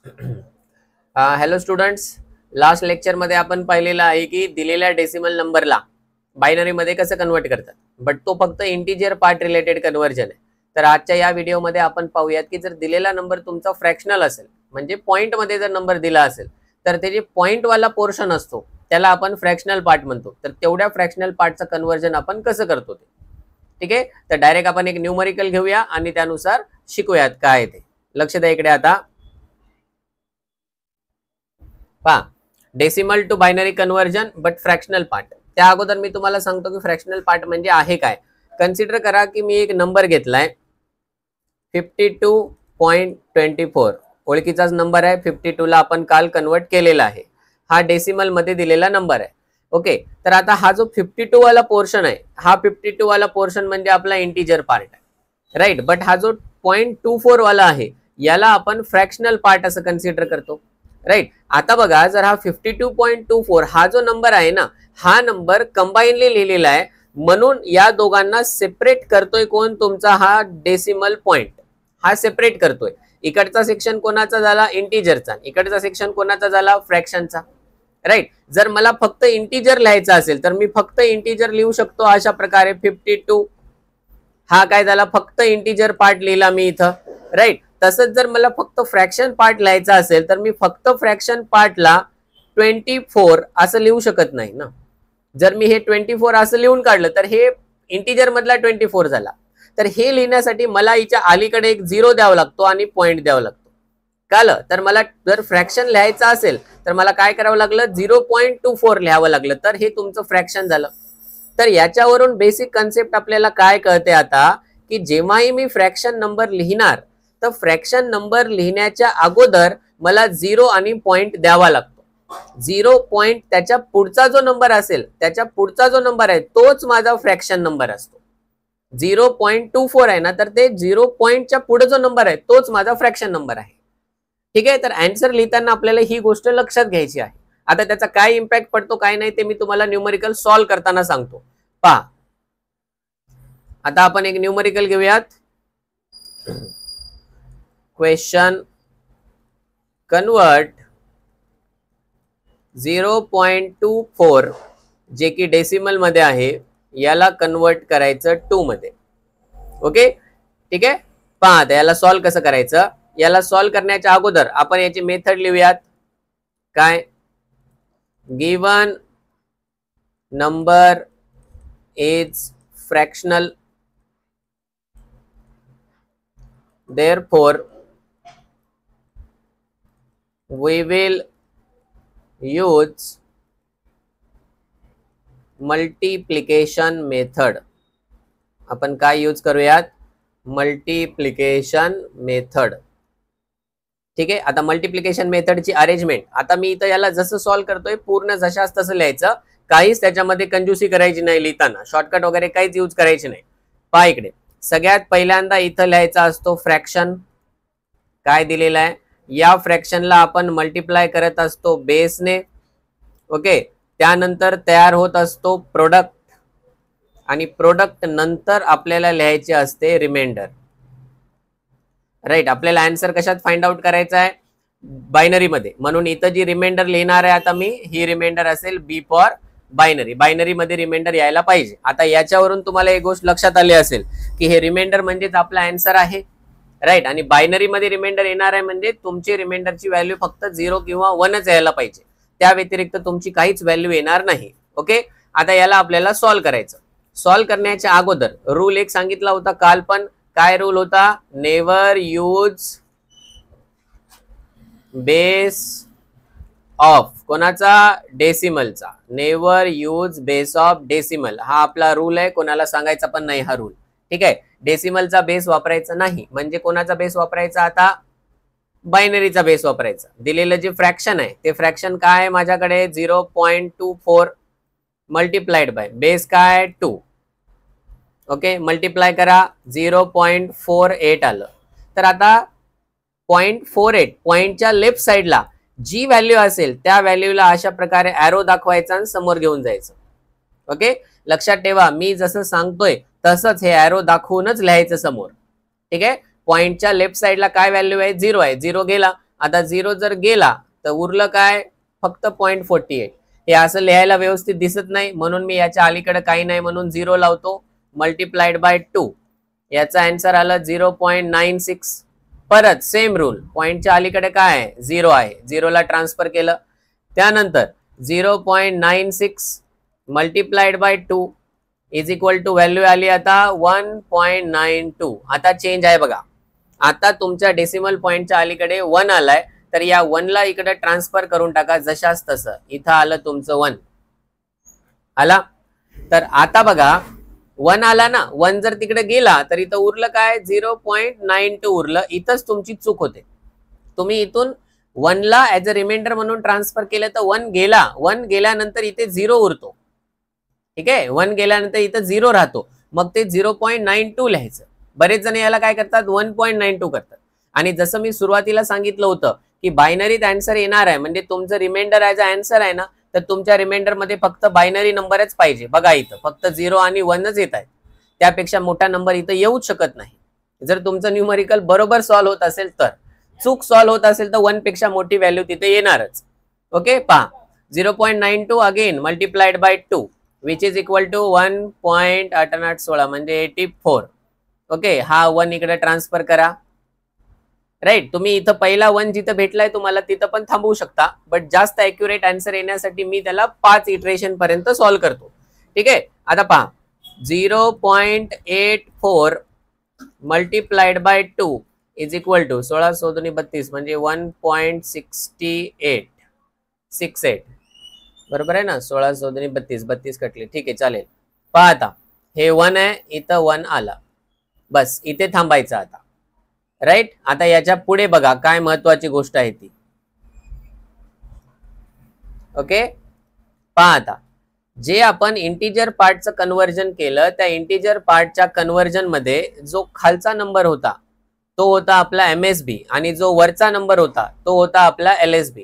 Hello students, last lecture मध्ये आपण पाहिलेलं आहे की दिलेल्या डेसिमल नंबरला बायनरी मध्ये कसं कन्वर्ट करतात, बट तो फक्त इंटिजर पार्ट रिलेटेड कन्वर्जन आहे. तर आजच्या या व्हिडिओमध्ये आपण पाहूयात की जर दिलेला नंबर तुमचा फ्रॅक्शनल असेल, म्हणजे पॉइंट मध्ये जर नंबर दिला असेल तर ते जे पॉइंट वाला पोर्शन असतो त्याला आपण फ्रॅक्शनल पार्ट म्हणतो. तर तेवढ्या फ्रॅक्शनल पार्टचं कन्वर्जन आपण कसं करतो ते. ठीक आहे, तर डायरेक्ट आपण एक न्यूमरिकल घेऊया आणि त्यानुसार शिकूयात काय ते. लक्ष द्या इकडे. आता पहा, decimal to binary conversion but fractional part. त्या अगोदर मी तुम्हाला सांगतो की फ्रॅक्शनल पार्ट म्हणजे आहे काय. कन्सिडर करा की मी एक नंबर घेतलाय 52.24. ओळखीचाच नंबर आहे. 52 ला आपण काल कन्वर्ट केलेला आहे. हा डेसिमल मध्ये दिलेला नंबर आहे. ओके, तर आता हा जो 52 वाला पोर्शन आहे, हा 52 वाला पोर्शन म्हणजे आपला इंटिजर पार्ट आहे, राईट. बट हा जो 0.24 वाला आहे याला आपण फ्रॅक्शनल पार्ट असं कन्सिडर करतो, राईट. आता बघा, जर हा 52.24 हा जो नंबर आहे ना, हा नंबर कंबाईनली लिहिलेला आहे, म्हणून या दोघांना सेपरेट करतोय कोण? तुमचा हा डेसिमल पॉइंट हा सेपरेट करतोय. इकडचा सेक्शन कोणाचा झाला? इंटिजरचा. इकडचा सेक्शन कोणाचा झाला? फ्रॅक्शनचा, राईट. जर मला फक्त इंटिजर लिहायचा असेल तर मी फक्त इंटिजर लिहू शकतो अशा प्रकारे. 52 हा काय झाला? फक्त इंटिजर पार्ट लिहिला मी इथं, राईट. तसंच जर मला फक्त फ्रॅक्शन पार्ट लिहायचा असेल तर मी फक्त फ्रॅक्शन पार्टला 24 असं लिहू शकत नाही ना. जर मी हे 24 असं लिहून काढलं तर हे इंटिजर मधला 24 झाला. तर हे लिहिण्यासाठी मला हिच्या अलीकडे एक 0 द्यावा लागतो आणि पॉइंट द्यावा लागतो. कळलं? तर मला जर फ्रॅक्शन लिहायचं असेल तर मला काय करावं लागलं? 0.24 लिहावं लागलं. तर हे तुमचं फ्रॅक्शन झालं. तर याच्यावरून बेसिक कन्सेप्ट आपल्याला काय कळते आता, की जेव्हाही मी फ्रॅक्शन नंबर लिहिणार तर फ्रॅक्शन नंबर लिहिण्याच्या अगोदर मला 0 आणि पॉइंट द्यावा लागतो. 0 पॉइंट त्याच्या पुढचा जो नंबर असेल, त्याच्या पुढचा जो नंबर आहे तोच माझा फ्रॅक्शन नंबर असतो. 0.24 आहे ना, तर ते 0 पॉइंटच्या पुढे जो नंबर आहे तोच माझा फ्रॅक्शन नंबर आहे. ठीक आहे, तर आन्सर लिहिताना आपल्याला ही गोष्ट लक्षात घ्यायची आहे. आता त्याचा काय इम्पॅक्ट पडतो काय नाही ते मी तुम्हाला न्यूमरिकल सॉल्व्ह करताना सांगतो. पहा, आता आपण एक न्यूमरिकल घेऊयात. क्वेश्चन कन्वर्ट 0.24 जे की डेसिमल मध्ये आहे याला कन्वर्ट करायचं 2 मध्ये. ओके, ठीक आहे. पहा, आता याला सॉल्व्ह कसं करायचं. याला सॉल्व्ह करण्याच्या अगोदर आपण याची मेथड लिहूयात. काय? Given number is fractional, therefore we will use multiplication method. आपण काय यूज करूयात? Multiplication method. ठीक आहे. आता मल्टिप्लिकेशन मेथडची अरेंजमेंट आता मी इथं याला जसं सॉल्व्ह करतोय पूर्ण जशाच तसं लिहायचं. काहीच त्याच्यामध्ये कंजूसी करायची नाही लिहिताना. शॉर्टकट वगैरे काहीच यूज करायची नाही. पहा इकडे, सगळ्यात पहिल्यांदा इथं लिहायचा असतो फ्रॅक्शन. काय दिलेला आहे? या फ्रॅक्शनला आपण मल्टिप्लाय करत असतो बेसने. ओके, त्यानंतर तयार होत असतो प्रोडक्ट आणि प्रोडक्ट नंतर आपल्याला लिहायचे असते रिमाइंडर, राईट. आपल्याला आन्सर कशात फाइंड आउट करायचा आहे? बायनरी मध्ये. म्हणून इथं जी रिमाइंडर लिहिणार आहे आता मी, ही रिमाइंडर असेल बी फॉर बायनरी. बायनरी मध्ये रिमाइंडर यायला पाहिजे. आता याच्यावरून तुम्हाला एक गोष्ट लक्षात आली असेल की हे रिमाइंडर म्हणजेच आपला आन्सर आहे, राईट. आणि बायनरी मध्ये रिमाइंडर येणार आहे म्हणजे तुमची रिमाइंडरची व्हॅल्यू फक्त 0 किंवा 1च यायला पाहिजे. त्या व्यतिरिक्त तुमची काहीच व्हॅल्यू येणार नाही. ओके, आता याला आपल्याला सॉल्व्ह करायचं. सॉल्व्ह करण्याच्या अगोदर रूल एक सांगितला होता काल पण. काय रूल होता? नेव्हर यूज बेस ऑफ कोणाचा? डेसिमलचा. Never use base of decimal हा आपला रूल आहे. कोणाला सांगायचा पण नाही हा रूल. ठीक आहे, डेसिमलचा बेस वापरायचा नाही. म्हणजे कोणाचा बेस वापरायचा? आता बायनरीचा बेस वापरायचा. दिलेलं जे फ्रॅक्शन आहे ते फ्रॅक्शन काय आहे माझ्याकडे? 0.24 मल्टिप्लाइड बाय बेस काय? 2. ओके, मल्टिप्लाय करा. 0.48 आलं. तर आता 0.48 पॉइंटच्या लेफ्ट साइडला जी व्हॅल्यू असेल त्या व्हॅल्यूला अशा प्रकारे ॲरो दाखवायचा आणि समोर घेऊन जायचं. ओके, लक्षात ठेवा मी जसं सांगतोय तसंच हे ॲरो दाखवूनच लिहायचं समोर. ठीक आहे, पॉइंटच्या लेफ्ट साइडला काय व्हॅल्यू आहे? 0 आहे. 0 गेला. आता 0 जर गेला तर उरलं काय, फक्त 0.48. हे असं लिहायला व्यवस्थित दिसत नाही म्हणून मी याच्या अलीकडे काही नाही म्हणून 0 लावतो, मल्टिप्लाइड बाय 2. याचा आन्सर आला 0.96. परत सेम रूल, पॉइंटच्या अलीकडे काय आहे, 0 आहे, 0 ला ट्रान्सफर केलं. त्यानंतर 0.96 multiplied by 2 is equal to value आली आता 1.92. आता चेंज आहे बघा, आता तुमच्या डेसिमल पॉइंटच्या अलीकडे 1 आलाय, तर या 1 ला इकडे ट्रान्सफर करून टाका जशाच तसं. इथं आलं तुमचं 1 आला. तर आता बघा 1 आला ना, 1 जर तिकडे गेला तर इथं उरलं काय, 0.92 उरलं. इथंच तुमची चूक होते. तुम्ही इथून 1 ला ऍज अ रिमाइंडर म्हणून ट्रान्सफर केलं तर 1 गेला, 1 गेल्यानंतर इथे 0 उरतो. ठीक आहे, 1 गेल्यानंतर इथं 0 राहतो, मग ते 0.92 लिहायचं. बरेच जण याला काय करतात, 1.92 करतात. आणि जसं मी सुरुवातीला सांगितलं होतं की बायनरीत आन्सर येणार आहे, म्हणजे तुमचं रिमाइंडर ऍज अ आन्सर आहे ना, तर तुमच्या रिमाइंडर मध्ये फक्त बायनरी नंबरच पाहिजे. बघा इथं फक्त 0 आणि 1च येत आहेत, त्यापेक्षा मोठा नंबर इथं येऊच शकत नाही. जर तुमचं न्यूमरिकल बरोबर सॉल्व्ह होत असेल तर, चूक सॉल्व्ह होत असेल तर 1 पेक्षा मोठी व्हॅल्यू तिथे येणारच. ओके, पहा 0.92 again multiplied by 2 which is equal to 1.8816 म्हणजे 84. ओके, हा 1 इकडे ट्रान्सफर करा. राईट, तुम्ही इथं पहिला 1 जिथं भेटलाय तुम्हाला तिथं पण थांबवू शकता, बट जास्त ॲक्युरेट आन्सर येण्यासाठी मी त्याला 5 इटरेशन पर्यंत सॉल्व्ह करतो. ठीक आहे, आता पहा 0.84 multiplied by 2 is equal to 16×2 म्हणजे 1.6868. बरोबर आहे ना, 16×2 32 कटले. ठीक आहे, चालेल. पहा आता हे 1 आहे, इथं 1 आला, बस इथे थांबायचं आता. राईट, आता याच्या पुढे बघा काय महत्वाची गोष्ट आहे ती. ओके, पहा आता जे आपण इंटिजर पार्टचं कन्व्हर्जन केलं, त्या इंटिजर पार्टच्या कन्व्हर्जन मध्ये जो खालचा नंबर होता तो होता आपला MSB आणि जो वरचा नंबर होता तो होता आपला LSB.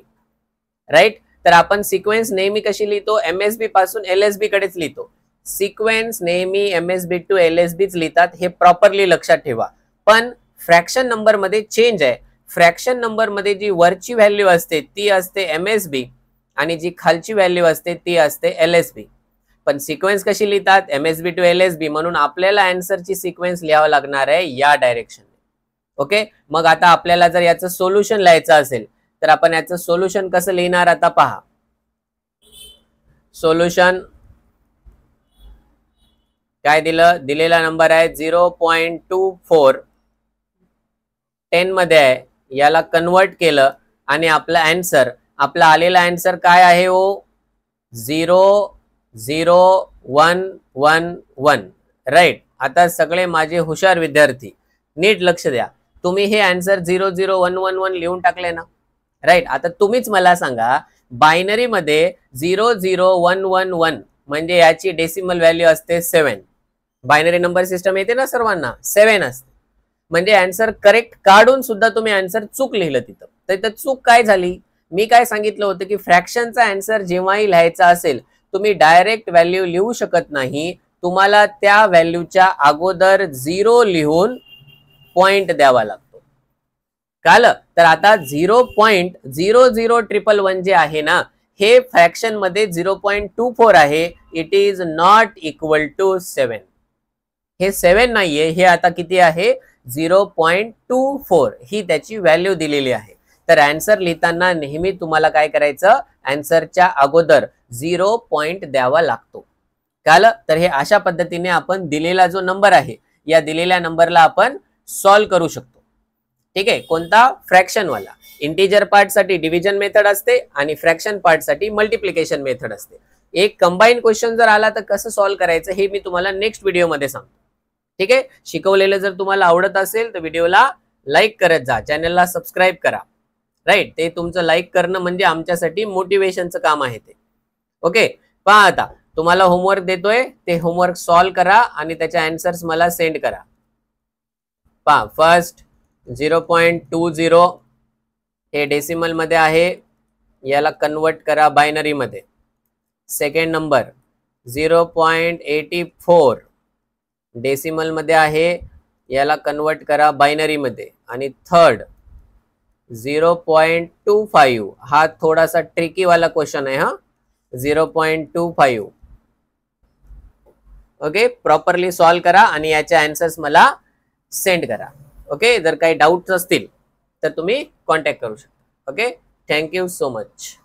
राईट, तर आपण सिक्वेन्स नेहमी कशी लिहितो, MSB पासून LSB कडेच लिहितो. सिक्वेन्स नेहमी MSB टू LSBच लिहितात, हे प्रॉपरली लक्षात ठेवा. पण फ्रॅक्शन नंबर मध्ये चेंज आहे. फ्रॅक्शन नंबर मध्ये जी वरची व्हॅल्यू असते ती असते MSB आणि जी खालची व्हॅल्यू असते ती असते LSB. पण सिक्वेन्स कशी लिहितात, MSB टू LSB, म्हणून आपल्याला आन्सरची सिक्वेन्स लिहावं लागणार आहे या डायरेक्शन. ओके, मग आता आपल्याला जर याचं सोल्युशन लिहायचं असेल तर आपण याचं सोल्युशन कसं लिहिणार, आता पहा. सोल्युशन काय दिलं, दिलेला नंबर आहे 0.24 10 मध्ये आहे, याला कन्वर्ट केलं आणि आपला आन्सर, आपला आलेला आन्सर काय आहे हो, 00111. राईट, आता सगळे माझे हुशार विद्यार्थी नीट लक्ष द्या. तुम्ही हे आन्सर 00111 लिहून टाकले ना. राईट, आता तुम्हीच मला सांगा, बायनरी मध्ये 00111 म्हणजे याची डेसिमल व्हॅल्यू असते 7. बायनरी नंबर सिस्टम येते ना सर्वांना, 7 असते. म्हणजे आन्सर करेक्ट काढून सुद्धा तुम्ही आन्सर चूक लिहिलं तिथं. तर इथं चूक काय झाली, मी काय सांगितलं होतं की फ्रॅक्शनचा आन्सर जेव्हाही लिहायचा असेल तुम्ही डायरेक्ट व्हॅल्यू लिहू शकत नाही, तुम्हाला त्या व्हॅल्यूच्या अगोदर 0 लिहून पॉइंट द्यावा लागतो. कळलं, तर आता 0.00111 जे आहे ना, हे फ्रॅक्शन मध्ये 0.24 आहे. It is not equal to 7. हे 7 नाहीये, हे आता किती आहे, 0.24 ही त्याची व्हॅल्यू दिलेली आहे. तर आन्सर लिहिताना नेहमी तुम्हाला काय करायचं, आन्सरच्या अगोदर 0 पॉइंट द्यावा लागतो. कळलं, तर हे अशा पद्धतीने आपण दिलेला जो नंबर आहे या दिलेल्या नंबरला आपण सॉल्व्ह करू शकतो. ठीक आहे, कोणता, फ्रॅक्शन वाला. इंटिजर पार्ट साठी डिव्हिजन मेथड असते आणि फ्रॅक्शन पार्ट साठी मल्टिप्लिकेशन मेथड असते. एक कंबाईन क्वेश्चन जर आला तर कसं सॉल्व्ह करायचं हे मी तुम्हाला नेक्स्ट व्हिडिओ मध्ये सांगतो. ठीक आहे, शिकवलेलं जर तुम्हाला आवडत असेल तर व्हिडिओला लाईक करत जा, चॅनलला सबस्क्राईब करा. राईट, ते तुमचं लाईक करणं म्हणजे आमच्यासाठी मोटिवेशनचं काम आहे ते. ओके, पहा आता तुम्हाला होमवर्क देतोय, ते होमवर्क सॉल्व्ह करा आणि त्याचे आन्सर्स मला सेंड करा. पहा, फर्स्ट 0.20 हे डेसिमल मध्ये आहे, याला कन्वर्ट करा बायनरी मध्ये. सेकंड नंबर 0.84 डेसिमल मध्ये आहे, याला कन्वर्ट करा बायनरी मध्ये. आणि थर्ड 0.25 हा थोडासा ट्रिकी वाला क्वेश्चन आहे हा. 0.25. ओके, प्रॉपरली सॉल्व करा आणि याचे आन्सर्स मला सेंड करा. ओके, जर काही डाऊट्स असतील तर तुम्ही कॉन्टॅक्ट करू शकता. Okay, thank you so much.